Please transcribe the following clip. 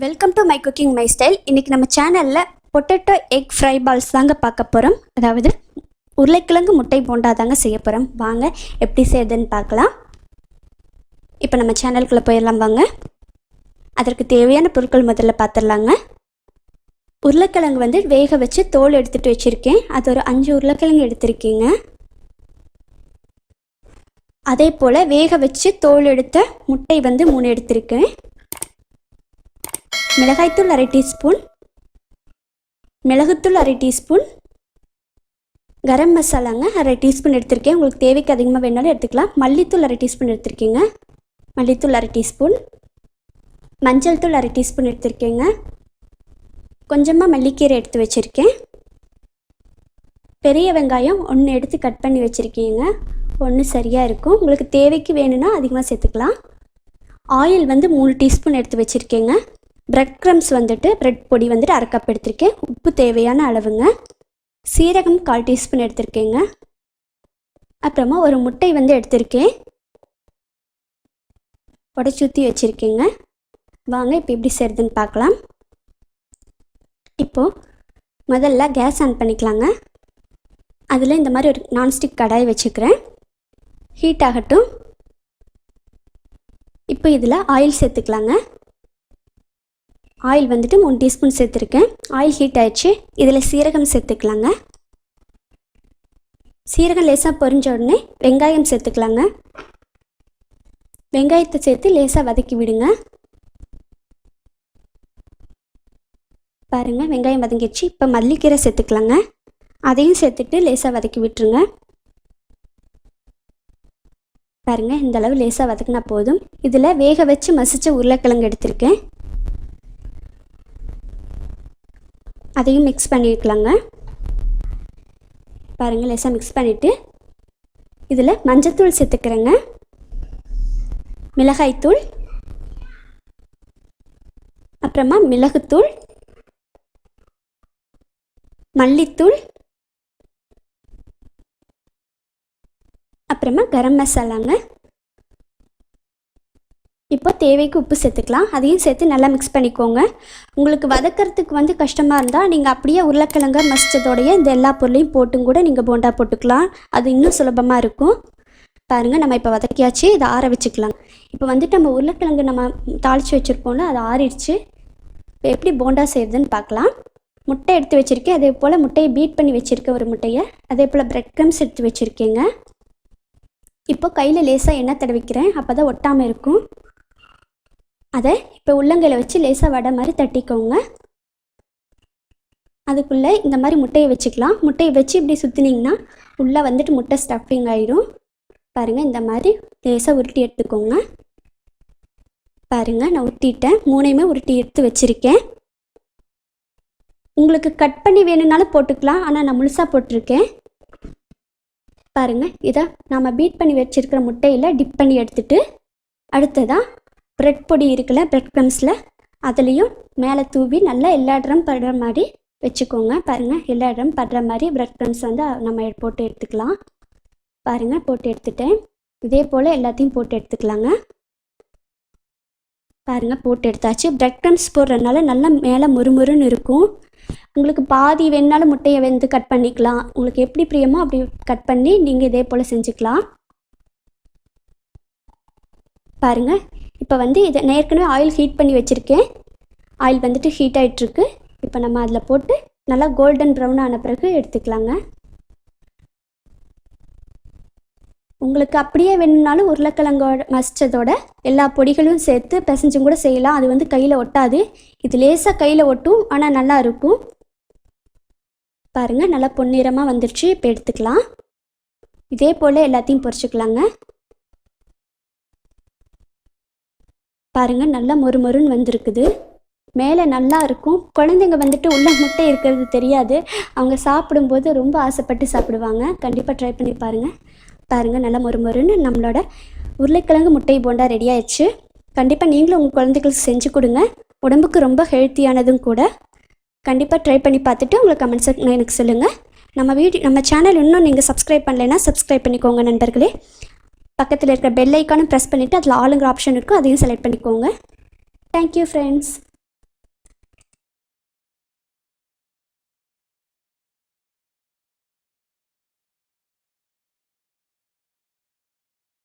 Welcome to my cooking my style. இன்றைக்கி நம்ம சேனலில் பொட்டேட்டோ எக் ஃப்ரை பால்ஸ் தாங்க பார்க்க போகிறோம். அதாவது உருளைக்கிழங்கு முட்டை போண்டா தாங்க செய்ய போகிறோம். வாங்க எப்படி செய்யுதுன்னு பார்க்கலாம். இப்போ நம்ம சேனலுக்குள்ளே போயிடலாம் வாங்க. அதற்கு தேவையான பொருட்கள் முதல்ல பார்த்துடலாங்க. உருளைக்கிழங்கு வேக வச்சு தோல் எடுத்துகிட்டு வச்சுருக்கேன். அது ஒரு 5 உருளைக்கிழங்கு எடுத்திருக்கீங்க. அதே போல் வேக வச்சு தோல் எடுத்த முட்டை 3 எடுத்திருக்கேன். மிளகாய்த்தூள் 1/2 டீஸ்பூன், மிளகுத்தூள் 1/2 டீஸ்பூன், கரம் மசாலாங்க 1/2 டீஸ்பூன் எடுத்திருக்கேன். உங்களுக்கு தேவைக்கு அதிகமாக வேணாலும் எடுத்துக்கலாம். மல்லித்தூள் 1/2 டீஸ்பூன் எடுத்திருக்கீங்க. மல்லித்தூள் 1/2 டீஸ்பூன், மஞ்சள் தூள் 1/2 டீஸ்பூன் எடுத்திருக்கேங்க. கொஞ்சமாக மல்லிக்கீரை எடுத்து வச்சுருக்கேன். பெரிய வெங்காயம் 1 எடுத்து கட் பண்ணி வச்சுருக்கீங்க. 1 சரியாக இருக்கும். உங்களுக்கு தேவைக்கு வேணும்னா அதிகமாக சேர்த்துக்கலாம். ஆயில் 3 டீஸ்பூன் எடுத்து வச்சுருக்கேங்க. பிரெட் க்ரம்ஸ் பிரெட் பொடி 1/2 கப் எடுத்திருக்கேன். உப்பு தேவையான அளவுங்க. சீரகம் 1/4 டீஸ்பூன் எடுத்திருக்கேங்க. அப்புறமா ஒரு முட்டை எடுத்திருக்கேன். உடைச்சி ஊற்றி வச்சுருக்கேங்க. வாங்க இப்போ எப்படி செய்கிறதுன்னு பார்க்கலாம். இப்போது முதல்ல கேஸ் ஆன் பண்ணிக்கலாங்க. அதில் இந்த மாதிரி ஒரு நான்ஸ்டிக் கடாய் வச்சுக்கிறேன். ஹீட் ஆகட்டும். இப்போ இதில் ஆயில் சேர்த்துக்கலாங்க. ஆயில் 3 டீஸ்பூன் சேர்த்துருக்கேன். ஆயில் ஹீட் ஆயிடுச்சு. இதில் சீரகம் சேர்த்துக்கலாங்க. சீரகம் லேசாக பொரிஞ்ச உடனே வெங்காயம் சேர்த்துக்கலாங்க. வெங்காயத்தை சேர்த்து லேசாக வதக்கி விடுங்க. பாருங்கள், வெங்காயம் வதங்கிடுச்சு. இப்போ மல்லிக்கீரை சேர்த்துக்கலாங்க. அதையும் சேர்த்துட்டு லேசாக வதக்கி விட்டுருங்க. பாருங்கள், இந்த அளவு லேசாக வதக்கினா போதும். இதில் வேக வச்சு மசிச்ச உருளைக்கிழங்கு எடுத்திருக்கேன். அதையும் மிக்ஸ் பண்ணிக்கலாங்க. பாருங்கள், லேசாக மிக்ஸ் பண்ணிவிட்டு இதில் மஞ்சத்தூள் சேர்த்துக்கிறேங்க. மிளகாய்த்தூள், அப்புறமா மிளகுத்தூள், மல்லித்தூள், அப்புறமா கரம் மசாலாங்க. இப்போ தேவைக்கு உப்பு சேர்த்துக்கலாம். அதையும் சேர்த்து நல்லா மிக்ஸ் பண்ணிக்கோங்க. உங்களுக்கு வதக்கிறதுக்கு கஷ்டமாக இருந்தால் நீங்கள் அப்படியே உருளைக்கிழங்க மசிச்சதோடைய இந்த எல்லா பொருளையும் போட்டும் கூட நீங்கள் போண்டா போட்டுக்கலாம். அது இன்னும் சுலபமாக இருக்கும். பாருங்கள், நம்ம இப்போ வதக்கியாச்சு. இதை ஆற வச்சுக்கலாம். இப்போ நம்ம உருளைக்கிழங்கு நம்ம தாளித்து வச்சுருப்போம்ல, அது ஆறிடுச்சு. இப்போ எப்படி போண்டா செய்கிறதுன்னு பார்க்கலாம். முட்டை எடுத்து வச்சுருக்கேன். அதே போல் முட்டையை பீட் பண்ணி வச்சுருக்கேன் ஒரு முட்டையை. அதே போல் பிரெட் க்ரம்ஸ் எடுத்து வச்சுருக்கேங்க. இப்போ கையில் லேசாக எண்ணெய் தடவிக்கிறேன். அப்போ தான் ஒட்டாமல் இருக்கும். அதை இப்போ உள்ளங்கையில் வச்சு லேசாக வடை மாதிரி தட்டிக்கோங்க. அதுக்குள்ளே இந்த மாதிரி முட்டையை வச்சுக்கலாம். முட்டையை வச்சு இப்படி சுற்றினீங்கன்னா உள்ளே முட்டை ஸ்டஃபிங் ஆயிடும். பாருங்கள், இந்த மாதிரி லேசாக உருட்டி எடுத்துக்கோங்க. பாருங்கள், நான் உருட்டிட்டேன். 3யுமே உருட்டி எடுத்து வச்சுருக்கேன். உங்களுக்கு கட் பண்ணி வேணும்னாலும் போட்டுக்கலாம். ஆனால் நான் முழுசாக போட்டிருக்கேன். பாருங்கள், இதை நாம் பீட் பண்ணி வச்சுருக்கிற முட்டையில் டிப் பண்ணி எடுத்துகிட்டு அடுத்ததாக பிரெட் பொடி இருக்குல்ல, பிரெட் க்ரம்ஸில் அதுலேயும் மேலே தூவி நல்லா எல்லா இடம் படுற மாதிரி வச்சுக்கோங்க. பாருங்கள், எல்லா இடம் படுற மாதிரி பிரெட் க்ரம்ஸ் நம்ம போட்டு எடுத்துக்கலாம். பாருங்கள், போட்டு எடுத்துட்டேன். இதே போல் எல்லாத்தையும் போட்டு எடுத்துக்கலாங்க. பாருங்கள், போட்டு எடுத்தாச்சு. பிரெட் க்ரம்ஸ் போடுறதுனால நல்லா மேலே முறுமுறுன்னு இருக்கும். உங்களுக்கு பாதி வேணாலும் முட்டையை கட் பண்ணிக்கலாம். உங்களுக்கு எப்படி பிரியமோ அப்படி கட் பண்ணி நீங்கள் இதே போல் செஞ்சுக்கலாம். பாருங்கள், இப்போ இதை ஏற்கனவே ஆயில் ஹீட் பண்ணி வச்சுருக்கேன். ஆயில் ஹீட் ஆகிட்டுருக்கு. இப்போ நம்ம அதில் போட்டு நல்லா கோல்டன் ப்ரௌன் ஆன பிறகு எடுத்துக்கலாங்க. உங்களுக்கு அப்படியே வேணும்னாலும் உருளைக்கிழங்கோட மசிச்சதோட எல்லா பொடிகளும் சேர்த்து பிசைஞ்சும் கூட செய்யலாம். அது கையில் ஒட்டாது. இது லேசாக கையில் ஒட்டும், ஆனால் நல்லா இருக்கும். பாருங்கள், நல்லா பொன்னிறமாக வந்துடுச்சு. இப்போ எடுத்துக்கலாம். இதே போல் எல்லாத்தையும் பொரிச்சுக்கலாங்க. பாருங்கள், நல்லா மொறுமொறுன்னு வந்திருக்குது. மேலே நல்லா இருக்கும். குழந்தைங்க உள்ள முட்டை இருக்கிறது தெரியாது. அவங்க சாப்பிடும்போது ரொம்ப ஆசைப்பட்டு சாப்பிடுவாங்க. கண்டிப்பாக ட்ரை பண்ணி பாருங்கள். பாருங்கள், நல்லா மொறுமொறுன்னு நம்மளோட உருளைக்கிழங்கு முட்டை போண்டா ரெடி ஆயிடுச்சு. கண்டிப்பாக நீங்களும் உங்கள் குழந்தைகளுக்கு செஞ்சு கொடுங்க. உடம்புக்கு ரொம்ப ஹெல்த்தியானதும் கூட. கண்டிப்பாக ட்ரை பண்ணி பார்த்துட்டு உங்களுக்கு கமெண்ட்ஸ் எனக்கு சொல்லுங்கள். நம்ம சேனல் இன்னும் நீங்கள் சப்ஸ்கிரைப் பண்ணலைன்னா சப்ஸ்கிரைப் பண்ணிக்கோங்க நண்பர்களே. பக்கத்தில் இருக்கிற பெல் ஐக்கானும் ப்ரெஸ் பண்ணிவிட்டு அதில் ஆளுங்கிற ஆப்ஷன் இருக்கும். அதையும் செலக்ட் பண்ணிக்கோங்க. Thank you friends.